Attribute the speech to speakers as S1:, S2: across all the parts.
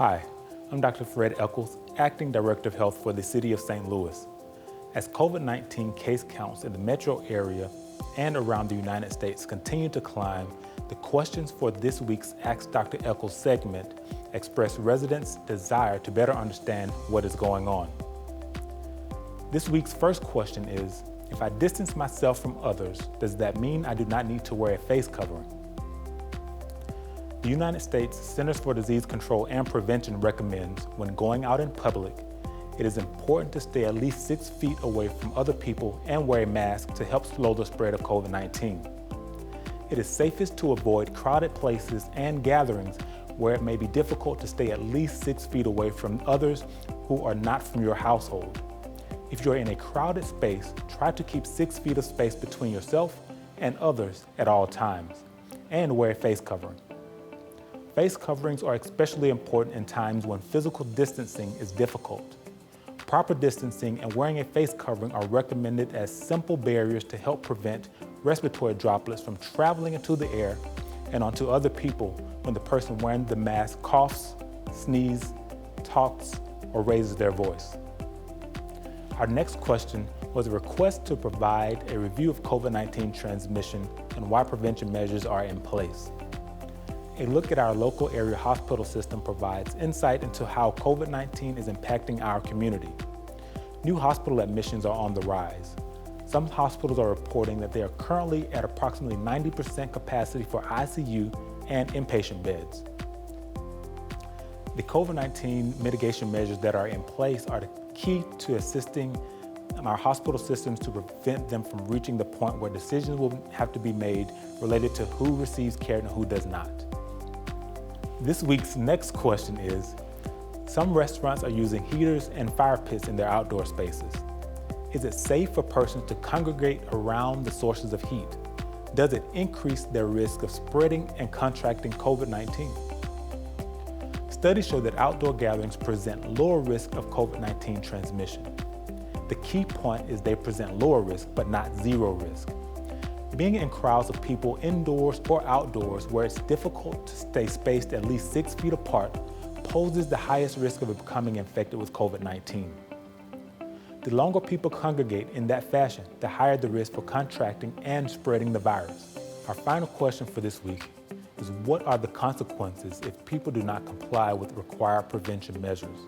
S1: Hi, I'm Dr. Fred Echols, Acting Director of Health for the City of St. Louis. As COVID-19 case counts in the metro area and around the United States continue to climb, the questions for this week's Ask Dr. Echols segment express residents' desire to better understand what is going on. This week's first question is, if I distance myself from others, does that mean I do not need to wear a face covering? The United States Centers for Disease Control and Prevention recommends when going out in public, it is important to stay at least 6 feet away from other people and wear a mask to help slow the spread of COVID-19. It is safest to avoid crowded places and gatherings where it may be difficult to stay at least 6 feet away from others who are not from your household. If you're in a crowded space, try to keep 6 feet of space between yourself and others at all times, and wear a face covering. Face coverings are especially important in times when physical distancing is difficult. Proper distancing and wearing a face covering are recommended as simple barriers to help prevent respiratory droplets from traveling into the air and onto other people when the person wearing the mask coughs, sneezes, talks, or raises their voice. Our next question was a request to provide a review of COVID-19 transmission and why prevention measures are in place. A look at our local area hospital system provides insight into how COVID-19 is impacting our community. New hospital admissions are on the rise. Some hospitals are reporting that they are currently at approximately 90% capacity for ICU and inpatient beds. The COVID-19 mitigation measures that are in place are the key to assisting our hospital systems to prevent them from reaching the point where decisions will have to be made related to who receives care and who does not. This week's next question is, some restaurants are using heaters and fire pits in their outdoor spaces. Is it safe for persons to congregate around the sources of heat? Does it increase their risk of spreading and contracting COVID-19? Studies show that outdoor gatherings present lower risk of COVID-19 transmission. The key point is they present lower risk, but not zero risk. Being in crowds of people indoors or outdoors where it's difficult to stay spaced at least 6 feet apart poses the highest risk of becoming infected with COVID-19. The longer people congregate in that fashion, the higher the risk for contracting and spreading the virus. Our final question for this week is, what are the consequences if people do not comply with required prevention measures?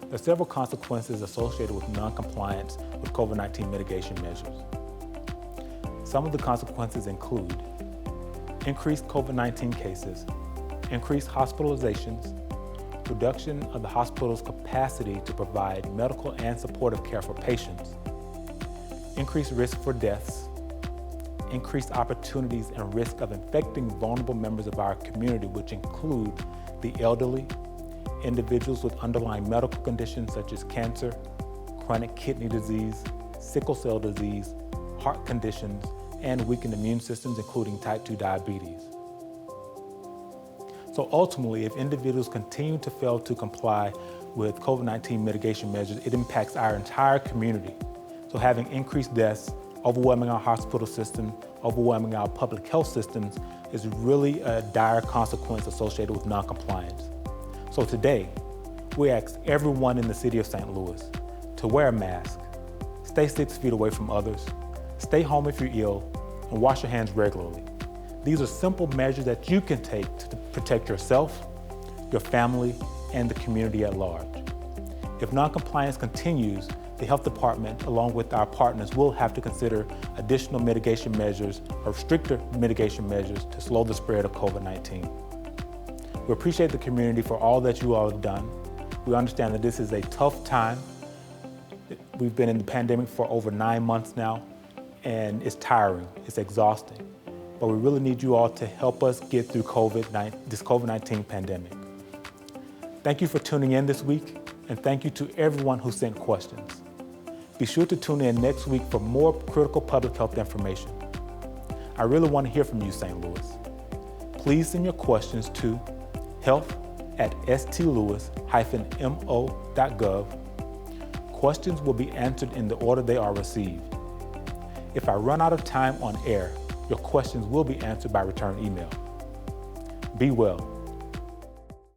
S1: There are several consequences associated with non-compliance with COVID-19 mitigation measures. Some of the consequences include increased COVID-19 cases, increased hospitalizations, reduction of the hospital's capacity to provide medical and supportive care for patients, increased risk for deaths, increased opportunities and risk of infecting vulnerable members of our community, which include the elderly, individuals with underlying medical conditions such as cancer, chronic kidney disease, sickle cell disease, heart conditions, and weakened immune systems, including type 2 diabetes. So ultimately, if individuals continue to fail to comply with COVID-19 mitigation measures, it impacts our entire community. So having increased deaths, overwhelming our hospital system, overwhelming our public health systems is really a dire consequence associated with non-compliance. So today, we ask everyone in the city of St. Louis to wear a mask, stay 6 feet away from others, stay home if you're ill, and wash your hands regularly. These are simple measures that you can take to protect yourself, your family, and the community at large. If non-compliance continues, the health department, along with our partners, will have to consider additional mitigation measures or stricter mitigation measures to slow the spread of COVID-19. We appreciate the community for all that you all have done. We understand that this is a tough time. We've been in the pandemic for over 9 months now, and it's tiring, it's exhausting. But we really need you all to help us get through this COVID-19 pandemic. Thank you for tuning in this week, and thank you to everyone who sent questions. Be sure to tune in next week for more critical public health information. I really want to hear from you, St. Louis. Please send your questions to health@stlouis-mo.gov. Questions will be answered in the order they are received. If I run out of time on air, your questions will be answered by return email. Be well.